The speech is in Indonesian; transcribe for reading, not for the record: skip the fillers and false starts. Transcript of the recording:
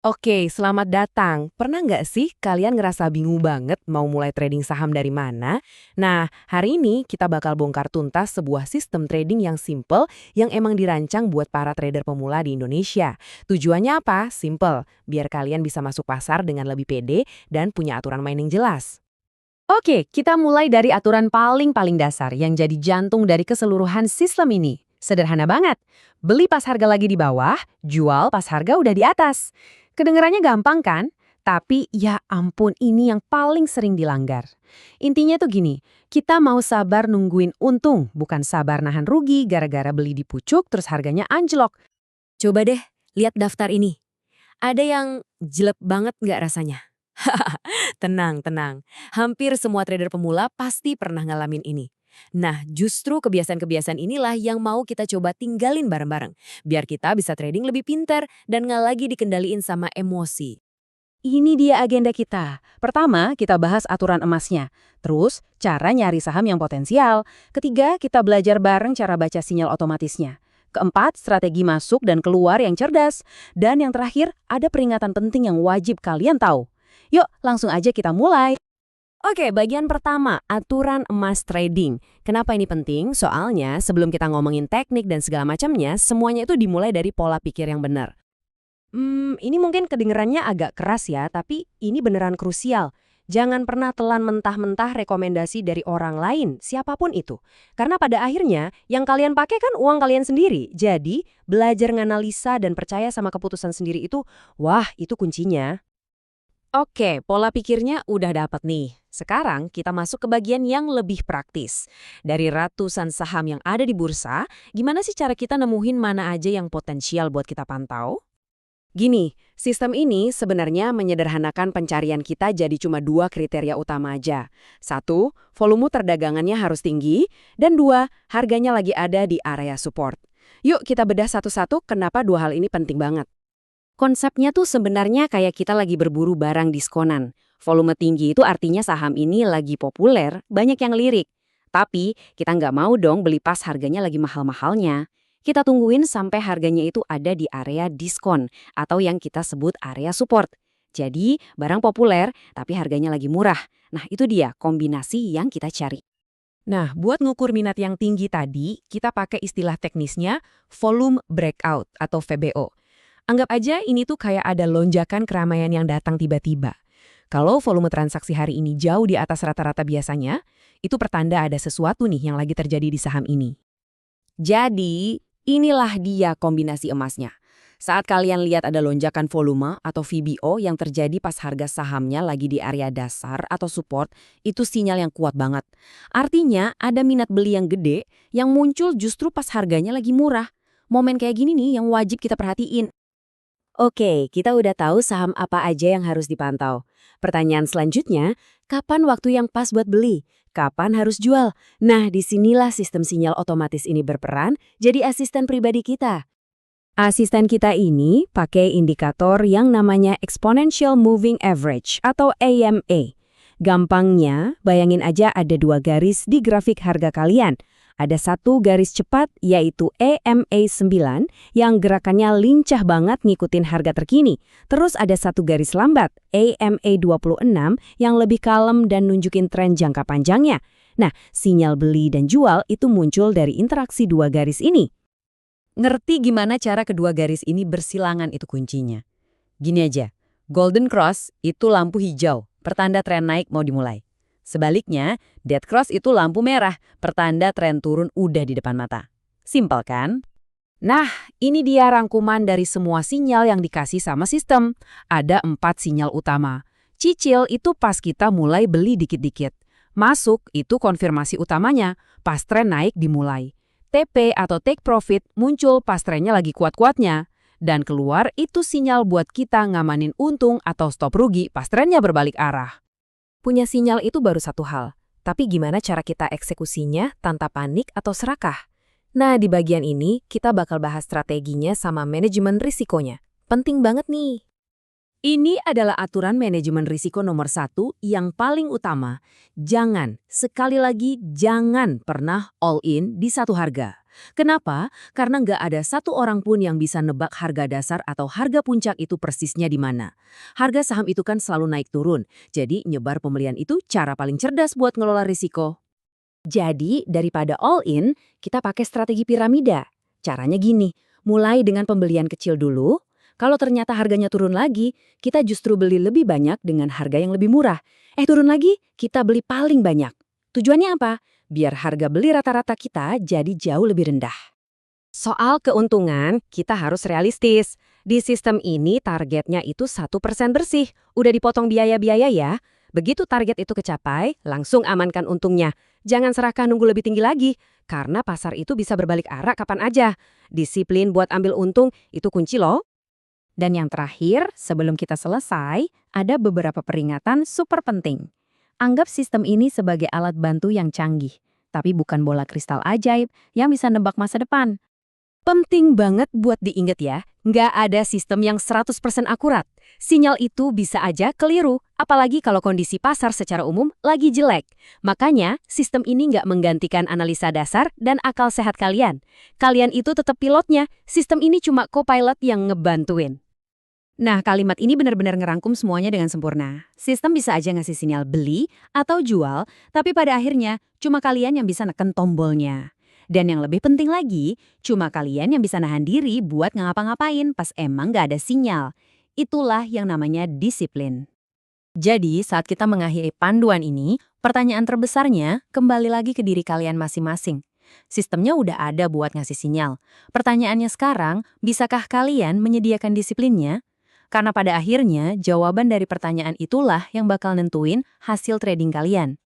Oke, selamat datang. Pernah nggak sih kalian ngerasa bingung banget mau mulai trading saham dari mana? Nah, hari ini kita bakal bongkar tuntas sebuah sistem trading yang simple yang emang dirancang buat para trader pemula di Indonesia. Tujuannya apa? Simple, biar kalian bisa masuk pasar dengan lebih pede dan punya aturan main yang jelas. Oke, kita mulai dari aturan paling-paling dasar yang jadi jantung dari keseluruhan sistem ini. Sederhana banget. Beli pas harga lagi di bawah, jual pas harga udah di atas. Kedengarannya gampang kan? Tapi ya ampun ini yang paling sering dilanggar. Intinya tuh gini, kita mau sabar nungguin untung, bukan sabar nahan rugi gara-gara beli di pucuk terus harganya anjlok. Coba deh, lihat daftar ini. Ada yang jelek banget nggak rasanya? Tenang, tenang. Hampir semua trader pemula pasti pernah ngalamin ini. Nah, justru kebiasaan-kebiasaan inilah yang mau kita coba tinggalin bareng-bareng. Biar kita bisa trading lebih pintar dan nggak lagi dikendaliin sama emosi. Ini dia agenda kita. Pertama, kita bahas aturan emasnya. Terus, cara nyari saham yang potensial. Ketiga, kita belajar bareng cara baca sinyal otomatisnya. Keempat, strategi masuk dan keluar yang cerdas. Dan yang terakhir, ada peringatan penting yang wajib kalian tahu. Yuk, langsung aja kita mulai. Oke, bagian pertama, aturan emas trading. Kenapa ini penting? Soalnya sebelum kita ngomongin teknik dan segala macamnya, semuanya itu dimulai dari pola pikir yang benar. Ini mungkin kedengerannya agak keras ya, tapi ini beneran krusial. Jangan pernah telan mentah-mentah rekomendasi dari orang lain, siapapun itu. Karena pada akhirnya, yang kalian pakai kan uang kalian sendiri. Jadi, belajar nganalisa dan percaya sama keputusan sendiri itu, wah, itu kuncinya. Oke, pola pikirnya udah dapat nih. Sekarang kita masuk ke bagian yang lebih praktis. Dari ratusan saham yang ada di bursa, gimana sih cara kita nemuin mana aja yang potensial buat kita pantau? Gini, sistem ini sebenarnya menyederhanakan pencarian kita jadi cuma dua kriteria utama aja. Satu, volume perdagangannya harus tinggi. Dan dua, harganya lagi ada di area support. Yuk kita bedah satu-satu kenapa dua hal ini penting banget. Konsepnya tuh sebenarnya kayak kita lagi berburu barang diskonan. Volume tinggi itu artinya saham ini lagi populer, banyak yang lirik. Tapi kita nggak mau dong beli pas harganya lagi mahal-mahalnya. Kita tungguin sampai harganya itu ada di area diskon atau yang kita sebut area support. Jadi barang populer tapi harganya lagi murah. Nah itu dia kombinasi yang kita cari. Nah, buat ngukur minat yang tinggi tadi, kita pakai istilah teknisnya volume breakout atau VBO. Anggap aja ini tuh kayak ada lonjakan keramaian yang datang tiba-tiba. Kalau volume transaksi hari ini jauh di atas rata-rata biasanya, itu pertanda ada sesuatu nih yang lagi terjadi di saham ini. Jadi, inilah dia kombinasi emasnya. Saat kalian lihat ada lonjakan volume atau VBO yang terjadi pas harga sahamnya lagi di area dasar atau support, itu sinyal yang kuat banget. Artinya, ada minat beli yang gede yang muncul justru pas harganya lagi murah. Momen kayak gini nih yang wajib kita perhatiin. Oke, kita udah tahu saham apa aja yang harus dipantau. Pertanyaan selanjutnya, kapan waktu yang pas buat beli? Kapan harus jual? Nah, disinilah sistem sinyal otomatis ini berperan jadi asisten pribadi kita. Asisten kita ini pakai indikator yang namanya Exponential Moving Average atau AMA. Gampangnya, bayangin aja ada dua garis di grafik harga kalian. Ada satu garis cepat yaitu EMA 9 yang gerakannya lincah banget ngikutin harga terkini. Terus ada satu garis lambat EMA 26 yang lebih kalem dan nunjukin tren jangka panjangnya. Nah, sinyal beli dan jual itu muncul dari interaksi dua garis ini. Ngerti gimana cara kedua garis ini bersilangan itu kuncinya. Gini aja, Golden Cross itu lampu hijau, pertanda tren naik mau dimulai. Sebaliknya, dead cross itu lampu merah, pertanda tren turun udah di depan mata. Simpel kan? Nah, ini dia rangkuman dari semua sinyal yang dikasih sama sistem. Ada 4 sinyal utama. Cicil itu pas kita mulai beli dikit-dikit. Masuk itu konfirmasi utamanya, pas tren naik dimulai. TP atau take profit muncul pas trennya lagi kuat-kuatnya. Dan keluar itu sinyal buat kita ngamanin untung atau stop rugi pas trennya berbalik arah. Punya sinyal itu baru satu hal, tapi gimana cara kita eksekusinya tanpa panik atau serakah? Nah, di bagian ini kita bakal bahas strateginya sama manajemen risikonya. Penting banget nih. Ini adalah aturan manajemen risiko nomor 1 yang paling utama. Jangan, sekali lagi jangan pernah all in di satu harga. Kenapa? Karena nggak ada satu orang pun yang bisa nebak harga dasar atau harga puncak itu persisnya di mana. Harga saham itu kan selalu naik turun, jadi nyebar pembelian itu cara paling cerdas buat ngelola risiko. Jadi, daripada all in, kita pakai strategi piramida. Caranya gini, mulai dengan pembelian kecil dulu. Kalau ternyata harganya turun lagi, kita justru beli lebih banyak dengan harga yang lebih murah. Turun lagi, kita beli paling banyak. Tujuannya apa? Biar harga beli rata-rata kita jadi jauh lebih rendah. Soal keuntungan, kita harus realistis. Di sistem ini targetnya itu 1% bersih. Udah dipotong biaya-biaya ya. Begitu target itu kecapai, langsung amankan untungnya. Jangan serahkan nunggu lebih tinggi lagi, karena pasar itu bisa berbalik arah kapan aja. Disiplin buat ambil untung, itu kunci loh. Dan yang terakhir, sebelum kita selesai, ada beberapa peringatan super penting. Anggap sistem ini sebagai alat bantu yang canggih, tapi bukan bola kristal ajaib yang bisa nebak masa depan. Penting banget buat diingat ya, nggak ada sistem yang 100% akurat. Sinyal itu bisa aja keliru, apalagi kalau kondisi pasar secara umum lagi jelek. Makanya, sistem ini nggak menggantikan analisa dasar dan akal sehat kalian. Kalian itu tetap pilotnya, sistem ini cuma co-pilot yang ngebantuin. Nah, kalimat ini benar-benar ngerangkum semuanya dengan sempurna. Sistem bisa aja ngasih sinyal beli atau jual, tapi pada akhirnya cuma kalian yang bisa neken tombolnya. Dan yang lebih penting lagi, cuma kalian yang bisa nahan diri buat ngapa-ngapain pas emang nggak ada sinyal. Itulah yang namanya disiplin. Jadi, saat kita mengakhiri panduan ini, pertanyaan terbesarnya kembali lagi ke diri kalian masing-masing. Sistemnya udah ada buat ngasih sinyal. Pertanyaannya sekarang, bisakah kalian menyediakan disiplinnya? Karena pada akhirnya, jawaban dari pertanyaan itulah yang bakal nentuin hasil trading kalian.